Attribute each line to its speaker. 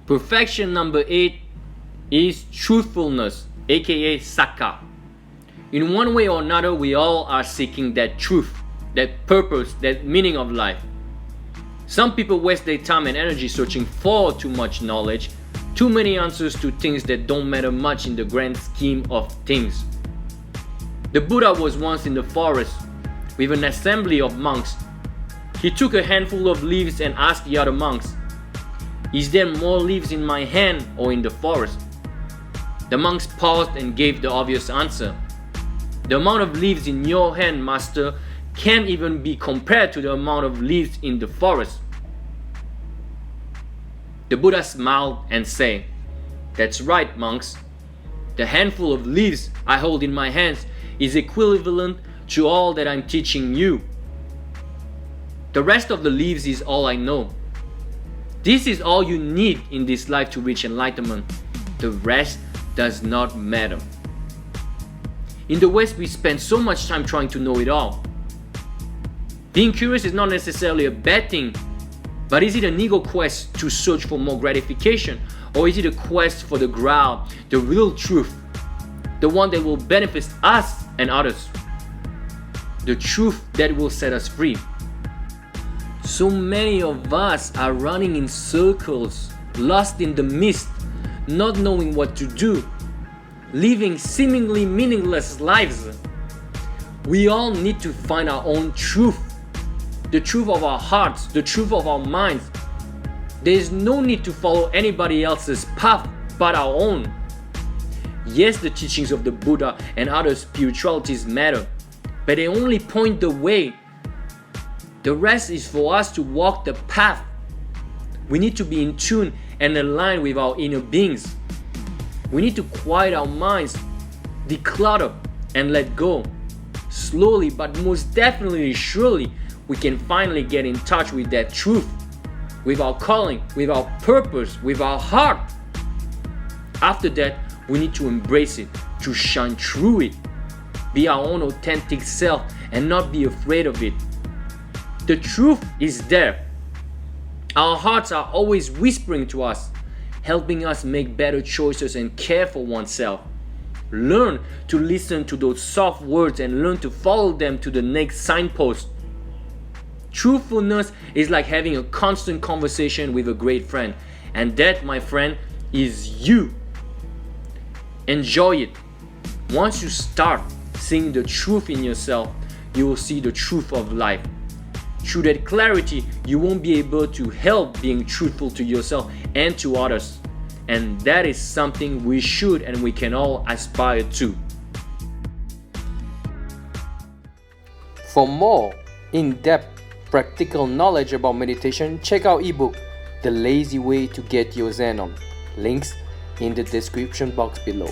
Speaker 1: Perfection number 8 is truthfulness, aka Sakka. In one way or another, we all are seeking that truth, that purpose, that meaning of life. Some people waste their time and energy searching for too much knowledge, too many answers to things that don't matter much in the grand scheme of things. The Buddha was once in the forest with an assembly of monks. He took a handful of leaves and asked the other monks, "Is there more leaves in my hand or in the forest?" The monks paused and gave the obvious answer. "The amount of leaves in your hand, master, can't even be compared to the amount of leaves in the forest." The Buddha smiled and said, "That's right, monks. The handful of leaves I hold in my hands is equivalent to all that I'm teaching you. The rest of the leaves is all I know. This is all you need in this life to reach enlightenment. The rest does not matter." In the West, we spend so much time trying to know it all. Being curious is not necessarily a bad thing, but is it an ego quest to search for more gratification, or is it a quest for the ground, the real truth, the one that will benefit us and others, the truth that will set us free? So many of us are running in circles, lost in the mist, not knowing what to do, living seemingly meaningless lives. We all need to find our own truth, the truth of our hearts, the truth of our minds. There is no need to follow anybody else's path but our own. Yes, the teachings of the Buddha and other spiritualities matter, but they only point the way. The rest is for us to walk the path. We need to be in tune and aligned with our inner beings. We need to quiet our minds, declutter, and let go. Slowly, but most definitely surely, we can finally get in touch with that truth, with our calling, with our purpose, with our heart. After that, we need to embrace it, to shine through it, be our own authentic self, and not be afraid of it. The truth is there. Our hearts are always whispering to us, helping us make better choices and care for oneself. Learn to listen to those soft words and learn to follow them to the next signpost. Truthfulness is like having a constant conversation with a great friend, and that, my friend, is you. Enjoy it. Once you start seeing the truth in yourself, you will see the truth of life. Through that clarity, you won't be able to help being truthful to yourself and to others. And that is something we should and we can all aspire to. For more in-depth practical knowledge about meditation, check out ebook The Lazy Way to Get Your Zen On. Links in the description box below.